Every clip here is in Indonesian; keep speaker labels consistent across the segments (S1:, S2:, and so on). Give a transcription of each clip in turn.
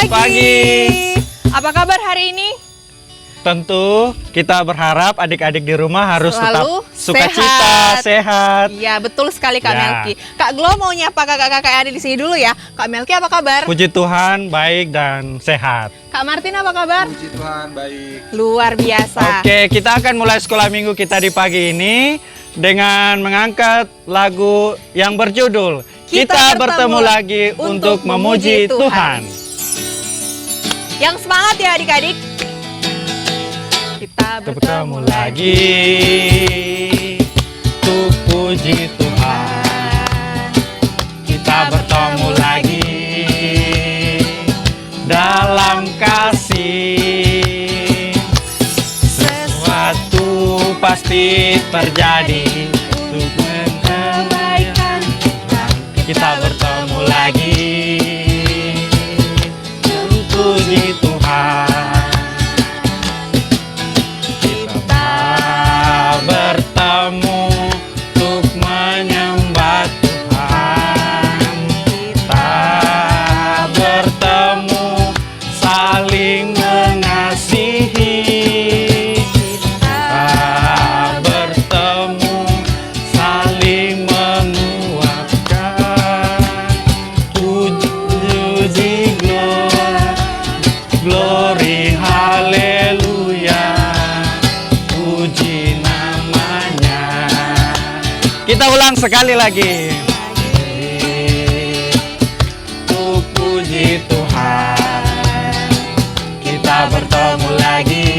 S1: pagi.
S2: Apa kabar hari ini?
S1: Tentu kita berharap adik-adik di rumah harus
S2: Selalu
S1: tetap sukacita, sehat.
S2: Ya, betul sekali Kak
S1: Ya.
S2: Melki. Kak Glo mau nyapa kakak-kakak yang ada di sini dulu ya. Kak Melki apa kabar?
S1: Puji Tuhan, baik dan sehat.
S2: Kak Martin apa kabar?
S3: Puji Tuhan, baik.
S2: Luar biasa.
S1: Oke, kita akan mulai sekolah minggu kita di pagi ini dengan mengangkat lagu yang berjudul Kita bertemu lagi untuk memuji Tuhan.
S2: Yang semangat ya adik-adik. Kita
S1: Bertemu lagi untuk puji Tuhan. Kita bertemu lagi dalam kasih. Sesuatu pasti terjadi untuk kebaikan Tuhan. Kita bertemu lagi untuk puji Tuhan. Bertemu untuk menyembah Tuhan. Kita bertemu saling mengasihi. Kita bertemu saling menguatkan. Puji glory haleluya. Puji namanya. Kita ulang sekali lagi. Untuk puji Tuhan. Kita bertemu lagi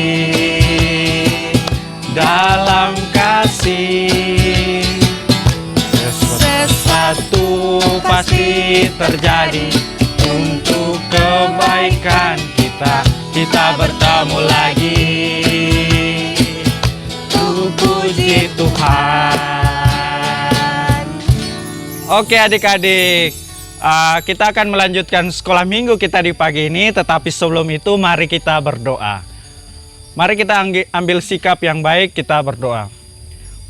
S1: dalam kasih. Sesuatu pasti terjadi untuk kebaikan kita. Kita bertemu lagi. Puji Tuhan. Oke adik-adik, kita akan melanjutkan sekolah minggu kita di pagi ini. Tetapi sebelum itu mari kita berdoa. Mari kita ambil sikap yang baik, kita berdoa.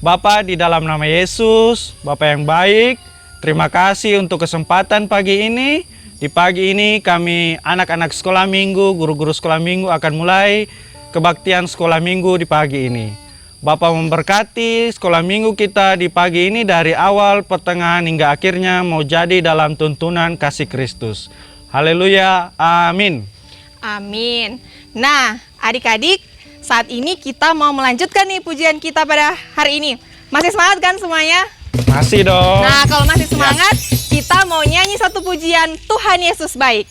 S1: Bapa, di dalam nama Yesus, Bapa yang baik, terima kasih untuk kesempatan pagi ini. Di pagi ini kami anak-anak sekolah minggu, guru-guru sekolah minggu akan mulai kebaktian sekolah minggu di pagi ini. Bapak memberkati sekolah minggu kita di pagi ini dari awal, pertengahan hingga akhirnya mau jadi dalam tuntunan kasih Kristus. Haleluya, amin.
S2: Amin. Nah, adik-adik, saat ini kita mau melanjutkan nih pujian kita pada hari ini. Masih semangat kan semuanya?
S1: Masih dong.
S2: Nah, kalau masih semangat, kita mau nyanyi satu pujian Tuhan Yesus baik.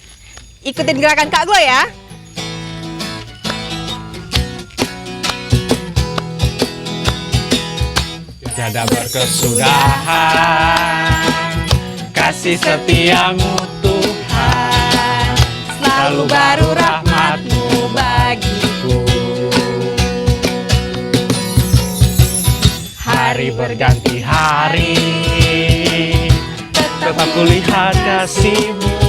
S2: Ikutin gerakan Kak Glo ya.
S1: Tiada berkesudahan, kasih setiamu Tuhan, selalu baru rahmat-Mu bagiku. Hari berganti hari, tetap kulihat kasih-Mu,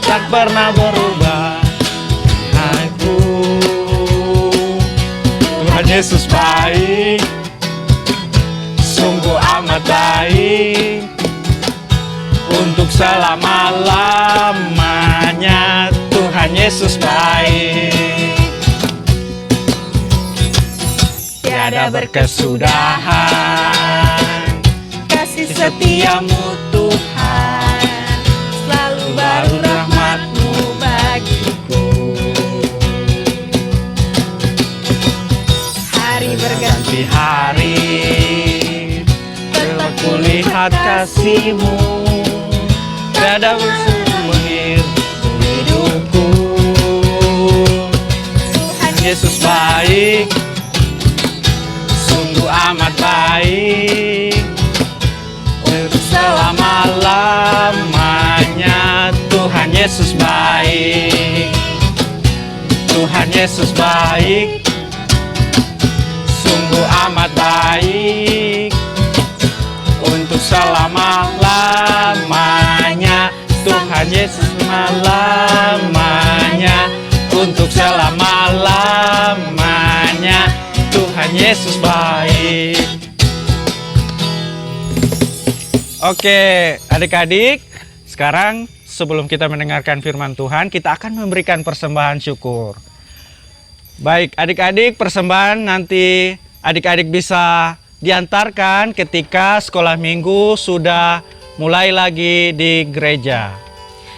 S1: tak pernah berubah. Aku, Tuhan Yesus baik, sungguh amat baik, untuk selama-lamanya Tuhan Yesus baik. Tiada berkesudahan, kasih setiamu Tuhan, selalu baru rahmat-Mu bagiku. Hari berganti hari, kulihat kasih-Mu, tiada bersumber hidupku. Tuhan Yesus baik, sungguh amat baik, untuk selama-lamanya Tuhan Yesus baik. Tuhan Yesus baik, sungguh amat baik, untuk selama-lamanya Tuhan Yesus selama-lamanya, untuk selama-lamanya Tuhan Yesus baik. Oke, adik-adik, sekarang sebelum kita mendengarkan firman Tuhan, kita akan memberikan persembahan syukur. Baik, adik-adik, persembahan nanti adik-adik bisa diantarkan ketika sekolah minggu sudah mulai lagi di gereja.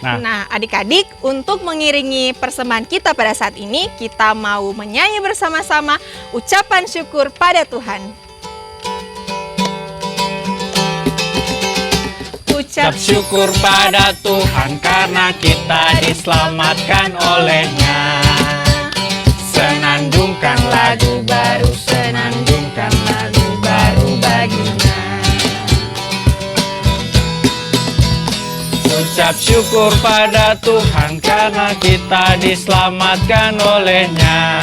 S2: Nah, adik-adik, untuk mengiringi persembahan kita pada saat ini, kita mau menyanyi bersama-sama ucapan syukur pada Tuhan.
S1: Ucap syukur pada Tuhan karena kita diselamatkan oleh-Nya. Senandungkan lagu baru, senandungkan lagu baru bagi-Nya. Ucap syukur pada Tuhan karena kita diselamatkan oleh-Nya.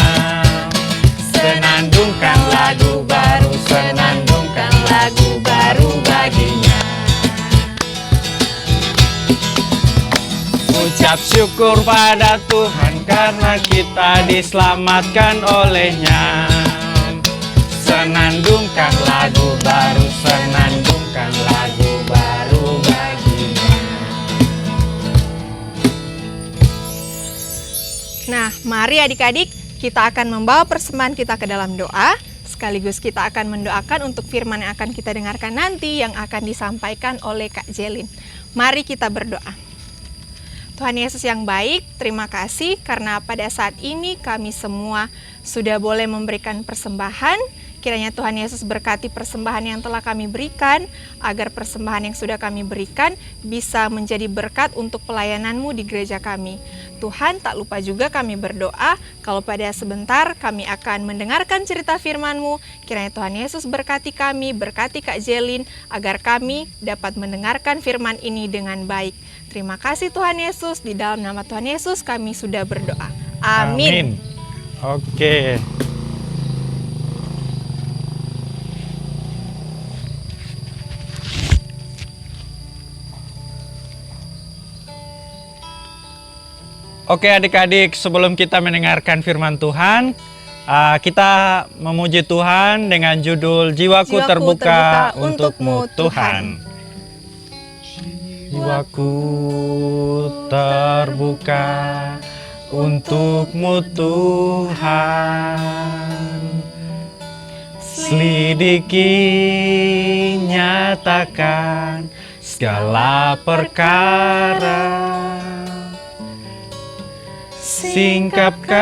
S1: Senandungkan lagu baru, senandungkan lagu baru bagi-Nya. Ucap syukur pada Tuhan karena kita diselamatkan oleh-Nya. Senandungkan lagu baru, senandungkan lagu baru bagi-Nya.
S2: Nah, mari adik-adik, kita akan membawa persembahan kita ke dalam doa. Sekaligus kita akan mendoakan untuk firman yang akan kita dengarkan nanti yang akan disampaikan oleh Kak Jelin. Mari kita berdoa. Tuhan Yesus yang baik, terima kasih karena pada saat ini kami semua sudah boleh memberikan persembahan. Kiranya Tuhan Yesus berkati persembahan yang telah kami berikan, agar persembahan yang sudah kami berikan bisa menjadi berkat untuk pelayanan-Mu di gereja kami. Tuhan, tak lupa juga kami berdoa, kalau pada sebentar kami akan mendengarkan cerita firman-Mu. Kiranya Tuhan Yesus berkati kami, berkati Kak Jelin, agar kami dapat mendengarkan firman ini dengan baik. Terima kasih Tuhan Yesus, di dalam nama Tuhan Yesus kami sudah berdoa. Amin.
S1: Oke. Oke adik-adik, sebelum kita mendengarkan firman Tuhan, kita memuji Tuhan dengan judul Jiwaku terbuka untuk-Mu Tuhan. Jiwaku terbuka untuk-Mu Tuhan. Selidiki, nyatakan segala perkara. Singkapkan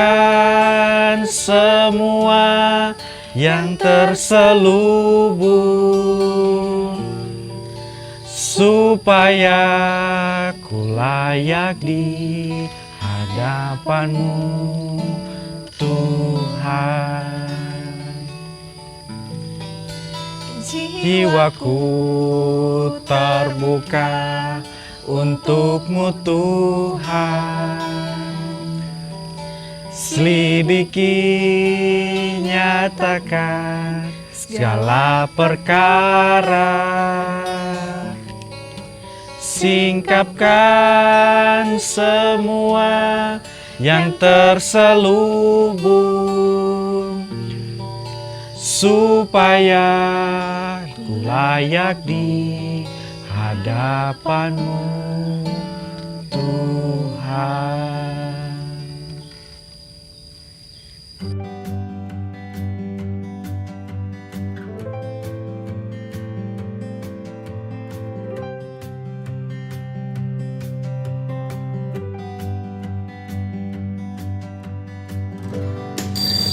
S1: semua yang terselubung, supaya ku layak di hadapan-Mu Tuhan. Jiwaku terbuka untuk-Mu Tuhan. Selidiki, nyatakan segala perkara. Singkapkan semua yang terselubung, supaya ku layak di hadapan-Mu Tuhan.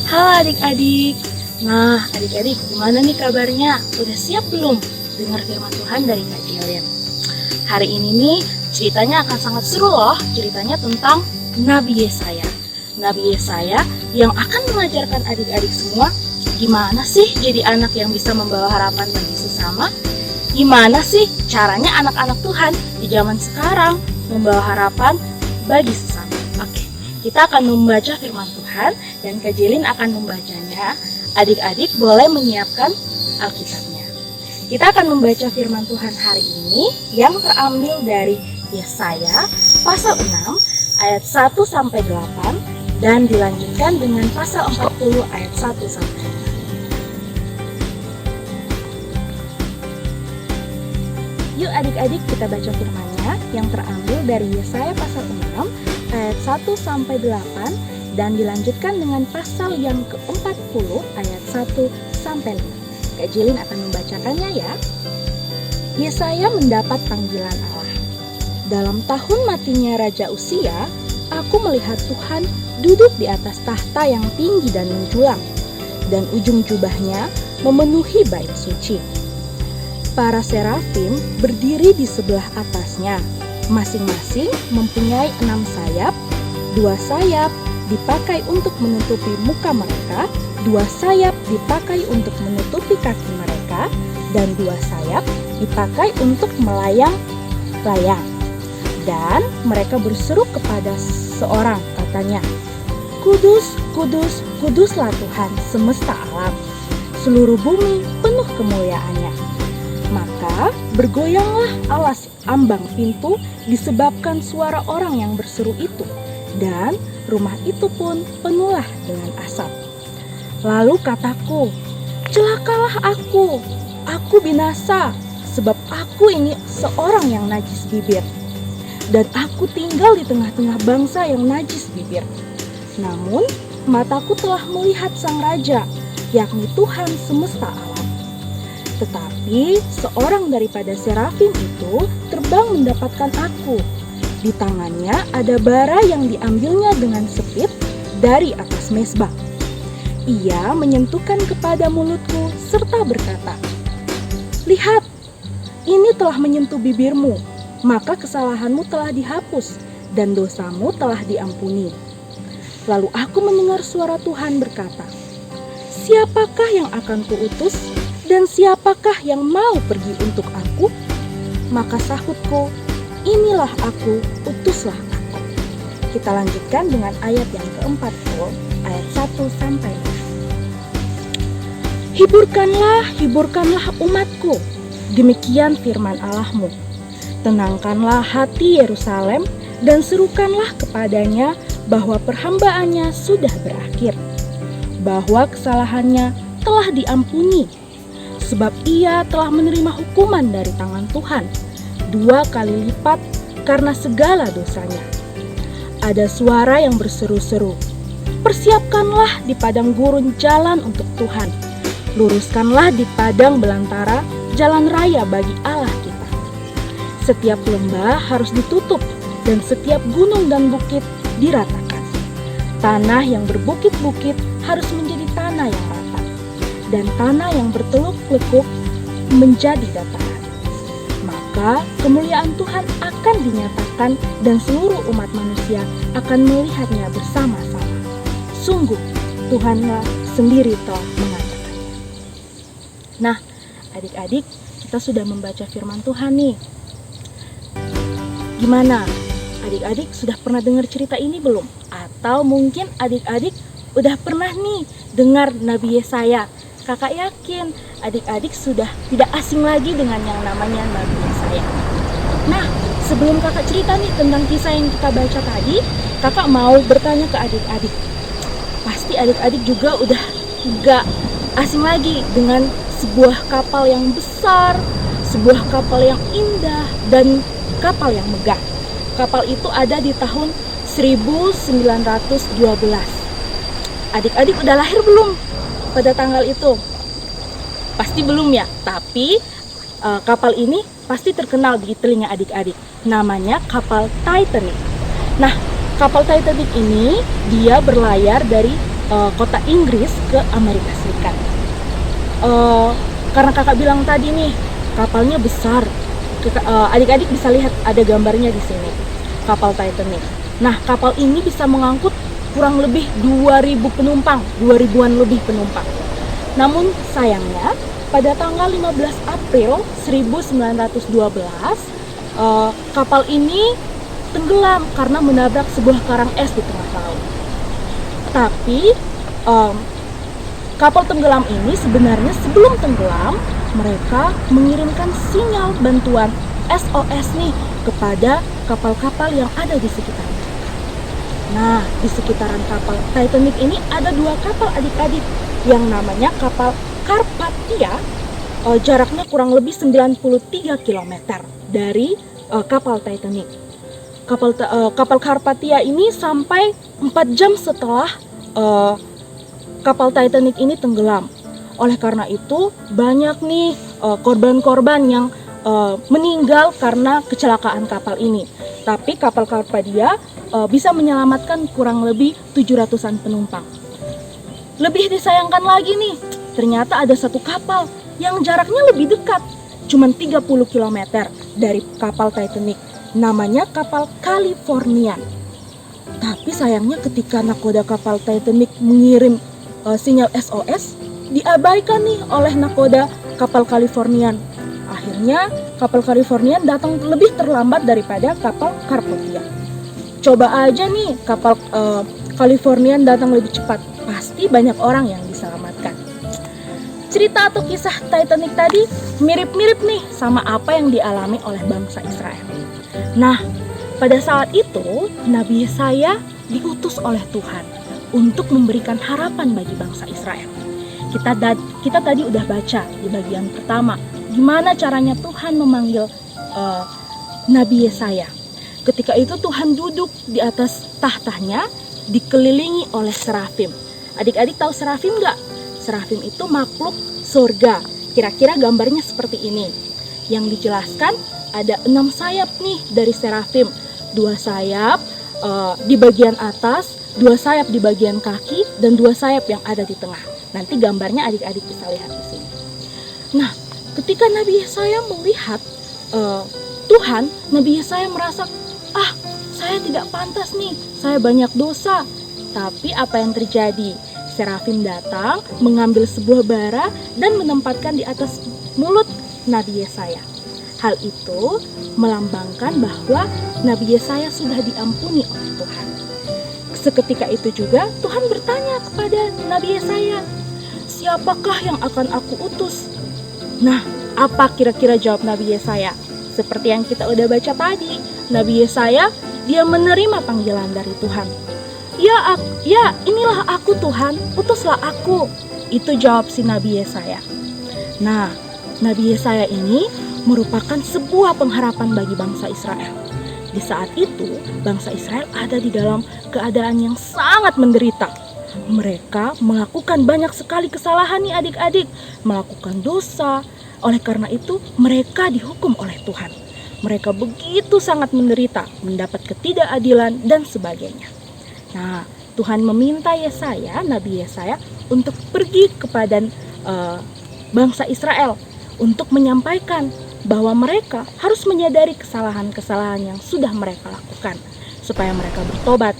S3: Halo adik-adik. Nah, adik-adik gimana nih kabarnya? Udah siap belum dengar firman Tuhan dari Kak Jelin? Hari ini nih ceritanya akan sangat seru loh. Ceritanya tentang Nabi Yesaya. Nabi Yesaya yang akan mengajarkan adik-adik semua gimana sih jadi anak yang bisa membawa harapan bagi sesama. Gimana sih caranya anak-anak Tuhan di zaman sekarang membawa harapan bagi sesama. Oke, kita akan membaca firman Tuhan dan Kak Jelin akan membacanya. Adik-adik boleh menyiapkan Alkitabnya. Kita akan membaca firman Tuhan hari ini yang terambil dari Yesaya pasal 6 ayat 1 sampai 8 dan dilanjutkan dengan pasal 40 ayat 1 sampai 5. Yuk adik-adik kita baca firman-Nya. firman-Nya yang terambil dari Yesaya pasal 6 ayat 1 sampai 8 dan dilanjutkan dengan pasal yang ke-40 ayat 1 sampai 5. Kak Jelin akan membacakannya ya. Yesaya mendapat panggilan Allah. Dalam tahun matinya Raja Usia, aku melihat Tuhan duduk di atas tahta yang tinggi dan menjulang, dan ujung jubahnya memenuhi bait suci. Para serafim berdiri di sebelah atasnya, masing-masing mempunyai 6 sayap. 2 sayap dipakai untuk menutupi muka mereka, 2 sayap dipakai untuk menutupi kaki mereka, dan 2 sayap dipakai untuk melayang-layang. Dan mereka berseru kepada seorang, katanya, "Kudus, kudus, kuduslah Tuhan semesta alam. Seluruh bumi penuh kemuliaan-Nya." Maka bergoyanglah alas ambang pintu disebabkan suara orang yang berseru itu, dan rumah itu pun penuhlah dengan asap. Lalu kataku, "Celakalah aku binasa, sebab aku ini seorang yang najis bibir, dan aku tinggal di tengah-tengah bangsa yang najis bibir. Namun mataku telah melihat Sang Raja, yakni Tuhan semesta alam." Tetapi seorang daripada serafim itu terbang mendapatkan aku. Di tangannya ada bara yang diambilnya dengan sepit dari atas mezbah. Ia menyentuhkan kepada mulutku serta berkata, "Lihat, ini telah menyentuh bibirmu, maka kesalahanmu telah dihapus dan dosamu telah diampuni." Lalu aku mendengar suara Tuhan berkata, "Siapakah yang akan kuutus? Dan siapakah yang mau pergi untuk aku?" Maka sahutku, "Inilah aku, utuslah aku." Kita lanjutkan dengan ayat yang ke-40, ayat 1 sampai 5. "Hiburkanlah, hiburkanlah umatku, demikian firman Allahmu. Tenangkanlah hati Yerusalem dan serukanlah kepadanya bahwa perhambaannya sudah berakhir, bahwa kesalahannya telah diampuni, sebab ia telah menerima hukuman dari tangan Tuhan 2 kali lipat karena segala dosanya. Ada suara yang berseru-seru, 'Persiapkanlah di padang gurun jalan untuk Tuhan, luruskanlah di padang belantara jalan raya bagi Allah kita. Setiap lembah harus ditutup dan setiap gunung dan bukit diratakan. Tanah yang berbukit-bukit harus menjadi tanah yang rata, dan tanah yang berteluk-teluk menjadi dataran. Maka kemuliaan Tuhan akan dinyatakan dan seluruh umat manusia akan melihatnya bersama-sama. Sungguh Tuhanlah sendiri telah mengatakannya." Nah, adik-adik, kita sudah membaca firman Tuhan nih. Gimana? Adik-adik sudah pernah dengar cerita ini belum? Atau mungkin adik-adik udah pernah nih dengar Nabi Yesaya? Kakak yakin adik-adik sudah tidak asing lagi dengan yang namanya Nabi Yesaya. Nah, sebelum kakak cerita nih tentang kisah yang kita baca tadi, kakak mau bertanya ke adik-adik. Pasti adik-adik juga udah gak asing lagi dengan sebuah kapal yang besar, sebuah kapal yang indah, dan kapal yang megah. Kapal itu ada di tahun 1912. Adik-adik udah lahir belum pada tanggal itu? Pasti belum ya, tapi kapal ini pasti terkenal di telinga adik-adik. Namanya kapal Titanic. Nah, kapal Titanic ini dia berlayar dari kota Inggris ke Amerika Serikat. Karena kakak bilang tadi nih, kapalnya besar. Adik-adik bisa lihat ada gambarnya di sini. Kapal Titanic. Nah, kapal ini bisa mengangkut kurang lebih 2.000 penumpang, 2.000-an lebih penumpang. Namun sayangnya pada tanggal 15 April 1912 kapal ini tenggelam karena menabrak sebuah karang es di tengah laut. Tapi kapal tenggelam ini sebenarnya sebelum tenggelam mereka mengirimkan sinyal bantuan SOS nih kepada kapal-kapal yang ada di sekitarnya. Nah, di sekitaran kapal Titanic ini ada 2 kapal adik-adik yang namanya kapal Carpathia, jaraknya kurang lebih 93 km dari kapal Titanic. Kapal Karpathia ini sampai 4 jam setelah kapal Titanic ini tenggelam. Oleh karena itu banyak nih korban-korban yang meninggal karena kecelakaan kapal ini. Tapi kapal Karpathia bisa menyelamatkan kurang lebih 700-an penumpang. Lebih disayangkan lagi nih, ternyata ada satu kapal yang jaraknya lebih dekat, cuma 30 km dari kapal Titanic. Namanya kapal Californian. Tapi sayangnya ketika nakoda kapal Titanic mengirim sinyal SOS, diabaikan nih oleh nakoda kapal Californian. Akhirnya kapal Californian datang lebih terlambat daripada kapal Karpathia. Coba aja nih kapal Californian datang lebih cepat, pasti banyak orang yang diselamatkan. Cerita atau kisah Titanic tadi mirip-mirip nih sama apa yang dialami oleh bangsa Israel. Nah, pada saat itu Nabi Yesaya diutus oleh Tuhan untuk memberikan harapan bagi bangsa Israel. Kita tadi udah baca di bagian pertama gimana caranya Tuhan memanggil Nabi Yesaya. Ketika itu Tuhan duduk di atas tahtanya dikelilingi oleh serafim. Adik-adik tahu serafim nggak? Serafim itu makhluk surga. Kira-kira gambarnya seperti ini. Yang dijelaskan ada 6 sayap nih dari serafim. 2 sayap di bagian atas, 2 sayap di bagian kaki, dan 2 sayap yang ada di tengah. Nanti gambarnya adik-adik bisa lihat di sini. Nah, ketika Nabi Yesaya melihat Tuhan, Nabi Yesaya merasa, saya tidak pantas nih, saya banyak dosa. Tapi apa yang terjadi? Serafim datang, mengambil sebuah bara dan menempatkan di atas mulut Nabi Yesaya. Hal itu melambangkan bahwa Nabi Yesaya sudah diampuni oleh Tuhan. Seketika itu juga Tuhan bertanya kepada Nabi Yesaya, siapakah yang akan aku utus? Nah, apa kira-kira jawab Nabi Yesaya? Seperti yang kita udah baca tadi, Nabi Yesaya dia menerima panggilan dari Tuhan. Ya, inilah aku Tuhan, utuslah aku. Itu jawab si Nabi Yesaya. Nah, Nabi Yesaya ini merupakan sebuah pengharapan bagi bangsa Israel. Di saat itu, bangsa Israel ada di dalam keadaan yang sangat menderita. Mereka melakukan banyak sekali kesalahan nih adik-adik, melakukan dosa. Oleh karena itu, mereka dihukum oleh Tuhan. Mereka begitu sangat menderita, mendapat ketidakadilan dan sebagainya. Nah, Tuhan meminta Yesaya, Nabi Yesaya, untuk pergi kepada bangsa Israel untuk menyampaikan bahwa mereka harus menyadari kesalahan-kesalahan yang sudah mereka lakukan supaya mereka bertobat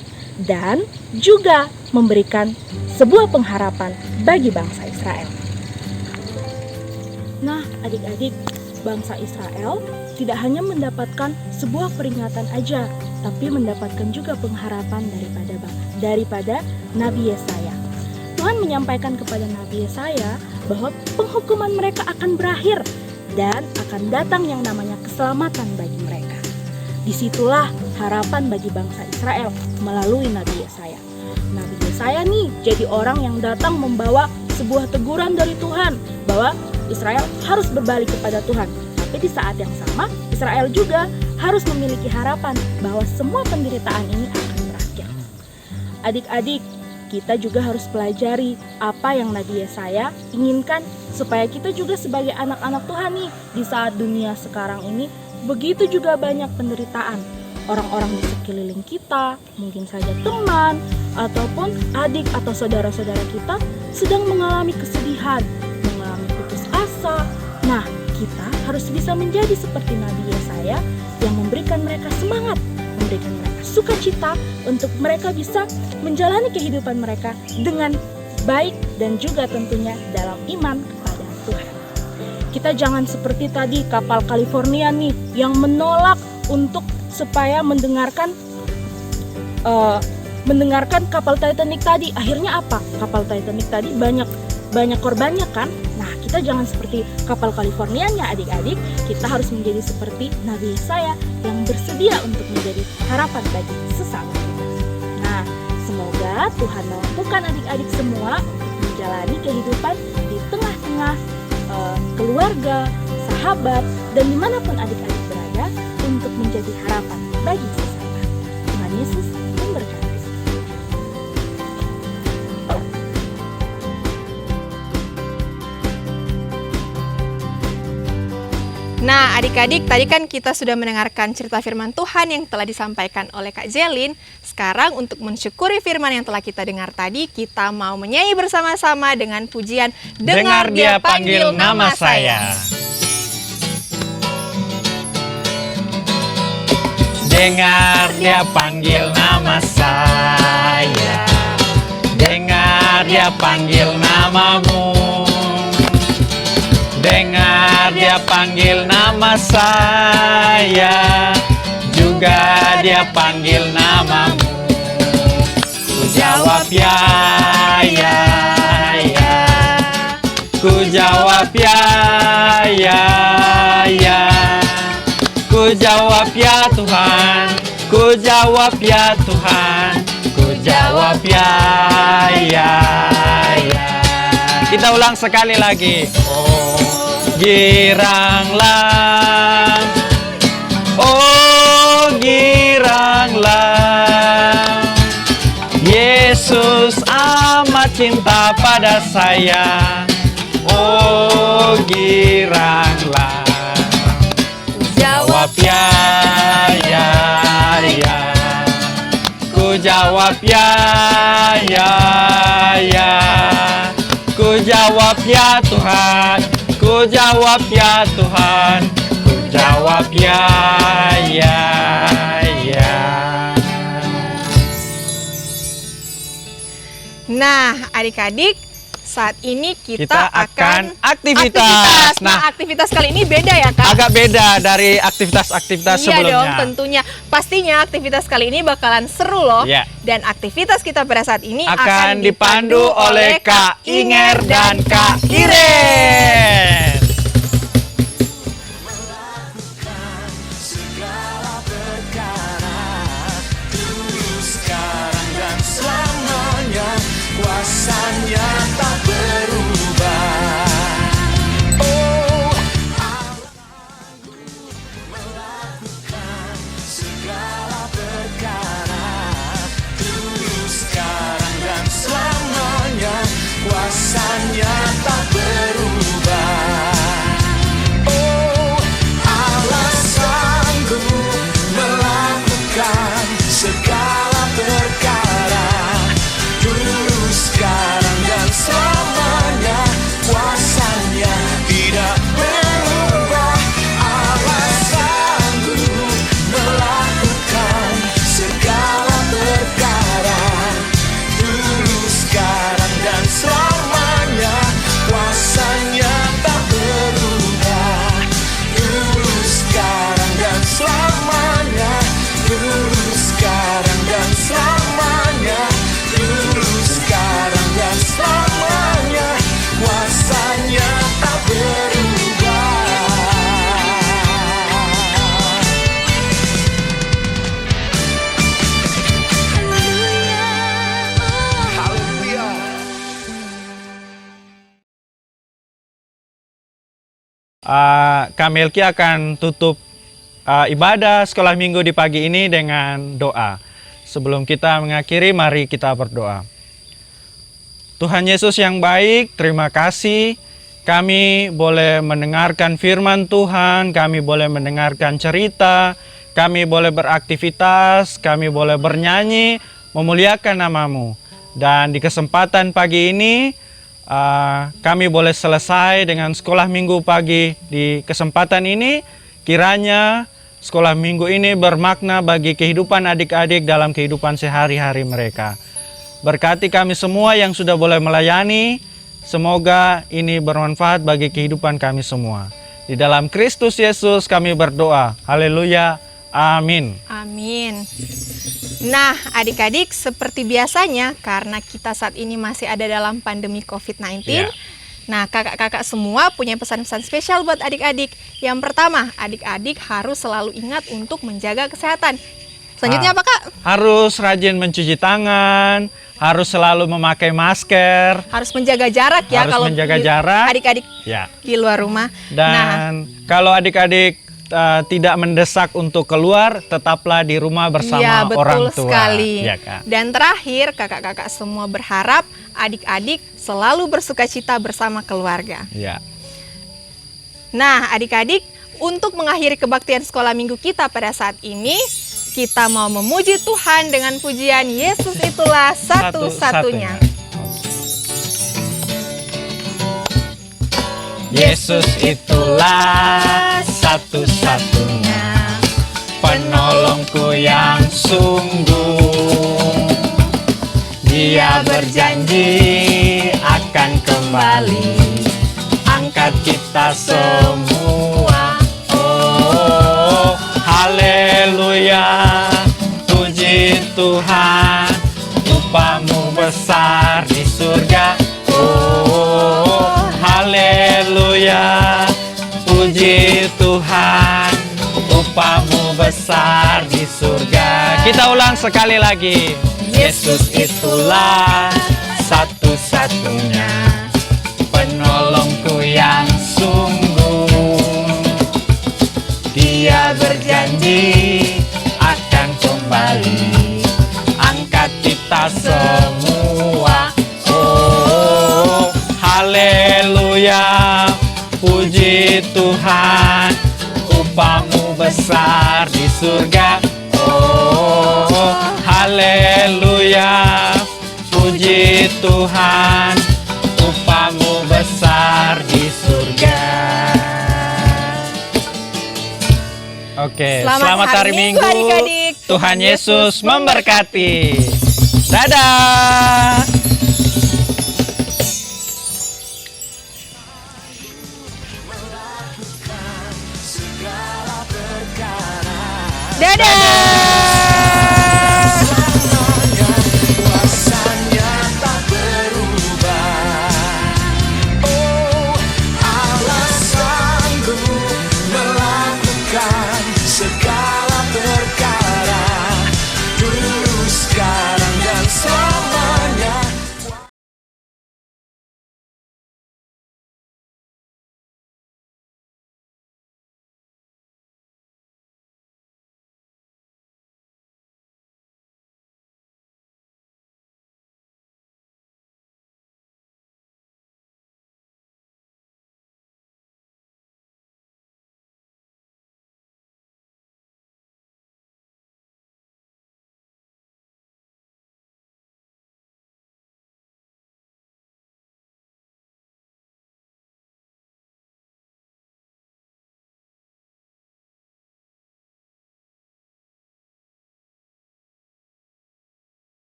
S3: dan juga memberikan sebuah pengharapan bagi bangsa Israel. Nah, adik-adik, bangsa Israel tidak hanya mendapatkan sebuah peringatan aja, tapi mendapatkan juga pengharapan daripada Nabi Yesaya. Tuhan menyampaikan kepada Nabi Yesaya bahwa penghukuman mereka akan berakhir dan akan datang yang namanya keselamatan bagi mereka. Disitulah harapan bagi bangsa Israel melalui Nabi Yesaya. Nabi Yesaya nih jadi orang yang datang membawa sebuah teguran dari Tuhan bahwa Israel harus berbalik kepada Tuhan. Tapi di saat yang sama, Israel juga harus memiliki harapan bahwa semua penderitaan ini akan berakhir. Adik-adik, kita juga harus pelajari apa yang Nabi Yesaya inginkan supaya kita juga sebagai anak-anak Tuhan nih di saat dunia sekarang ini begitu juga banyak penderitaan. Orang-orang di sekeliling kita, mungkin saja teman ataupun adik atau saudara-saudara kita sedang mengalami kesedihan, mengalami putus asa. Nah, kita harus bisa menjadi seperti Nabi Yesaya yang memberikan mereka semangat, memberikan mereka sukacita untuk mereka bisa menjalani kehidupan mereka dengan baik dan juga tentunya dalam iman kepada Tuhan. Kita jangan seperti tadi kapal California nih yang menolak untuk supaya mendengarkan kapal Titanic tadi. Akhirnya apa? Kapal Titanic tadi banyak korbannya kan? Nah, kita jangan seperti kapal Californianya adik-adik. Kita harus menjadi seperti Nabi Yesaya yang bersedia untuk menjadi harapan bagi sesama kita. Nah, semoga Tuhan mampukan adik-adik semua untuk menjalani kehidupan di tengah-tengah keluarga, sahabat, dan dimanapun adik-adik berada untuk menjadi harapan bagi sesama. Tuhan Yesus memberkati.
S2: Nah, adik-adik, tadi kan kita sudah mendengarkan cerita firman Tuhan yang telah disampaikan oleh Kak Jelin. Sekarang untuk mensyukuri firman yang telah kita dengar tadi, kita mau menyanyi bersama-sama dengan pujian
S1: Dengar Dia Panggil Nama Saya. Dengar Dia panggil nama saya, dengar Dia panggil namamu, dengar Dia panggil nama saya, juga Dia panggil namamu. Ku jawab ya, ya, ya. Ku jawab ya, ya, ya. Ku jawab ya Tuhan, ku jawab ya Tuhan, ku jawab ya, ya, ya. Kita ulang sekali lagi. Oh, giranglah, oh giranglah, Yesus amat cinta pada saya. Oh giranglah. Jawab ya, ya, ya. Ku jawab ya, ya, ya. Ku jawab ya Tuhan, ku jawab ya Tuhan, ku jawab ya, ya, ya.
S2: Nah, adik-adik, saat ini kita akan
S1: aktivitas.
S2: Nah, aktivitas kali ini beda ya, Kak?
S1: Agak beda dari aktivitas-aktivitas
S2: Iya
S1: sebelumnya.
S2: dong, tentunya. Pastinya aktivitas kali ini bakalan seru loh.
S1: Iya.
S2: Dan aktivitas kita pada saat ini
S1: Akan dipandu oleh Kak Inger dan Kak Iren.
S4: Kuasanya tak berubah. Oh, Allah melakukan segala perkara dulu, sekarang dan selamanya. Kuasanya tak berubah. Oh, Allah sanggup melakukan segala perkara dulu, sekarang dan selamanya. Kuasanya tidak berubah. Allah sanggup melakukan segala perkara dulu, sekarang dan selamanya. Kuasanya tak berubah. Dulu, sekarang dan selamanya. Dulu, sekarang dan selamanya. Dulu, sekarang dan selamanya. Kuasanya tak berubah. Haleluya.
S1: Kak Melki akan tutup ibadah sekolah minggu di pagi ini dengan doa. Sebelum kita mengakhiri, mari kita berdoa. Tuhan Yesus yang baik, terima kasih kami boleh mendengarkan firman Tuhan, kami boleh mendengarkan cerita, kami boleh beraktivitas, kami boleh bernyanyi, memuliakan namamu. Dan di kesempatan pagi ini, kami boleh selesai dengan sekolah minggu pagi. Di kesempatan ini, kiranya sekolah minggu ini bermakna bagi kehidupan adik-adik dalam kehidupan sehari-hari mereka. Berkati kami semua yang sudah boleh melayani, semoga ini bermanfaat bagi kehidupan kami semua. Di dalam Kristus Yesus kami berdoa. Haleluya. Amin.
S2: Amin. Nah, adik-adik, seperti biasanya karena kita saat ini masih ada dalam pandemi COVID-19,
S1: Ya.
S2: nah kakak-kakak semua punya pesan-pesan spesial buat adik-adik. Yang pertama, adik-adik harus selalu ingat untuk menjaga kesehatan. Selanjutnya apa, Kak?
S1: Harus rajin mencuci tangan, harus selalu memakai masker,
S2: Harus menjaga jarak ya
S1: Harus
S2: kalau
S1: menjaga jarak.
S2: adik-adik
S1: ya.
S2: di luar rumah. Nah,
S1: Dan kalau adik-adik tidak mendesak untuk keluar, tetaplah di rumah bersama
S2: Iya, betul
S1: orang tua.
S2: sekali.
S1: Ya, Kak.
S2: Dan terakhir, kakak-kakak semua berharap adik-adik selalu bersukacita bersama keluarga.
S1: Ya.
S2: Nah, adik-adik, untuk mengakhiri kebaktian sekolah minggu kita pada saat ini, kita mau memuji Tuhan dengan pujian Yesus itulah satu-satunya.
S1: Yesus itulah satu-satunya penolongku yang sungguh. Dia berjanji akan kembali angkat kita semua. Oh, haleluya, puji Tuhan, upahmu besar di surga. Oh, haleluya, puji Tuhan, upahmu besar di surga. Kita ulang sekali lagi. Yesus itulah satu-satunya penolongku yang sungguh. Dia berjanji akan kembali angkat kita semua. Oh, haleluya, puji Tuhan, upahmu besar di surga. Oh, haleluya, puji Tuhan, upahmu besar di surga. Oke, selamat hari Minggu.
S2: adik-adik.
S1: Tuhan Yesus memberkati. Dadah.
S2: Dadah.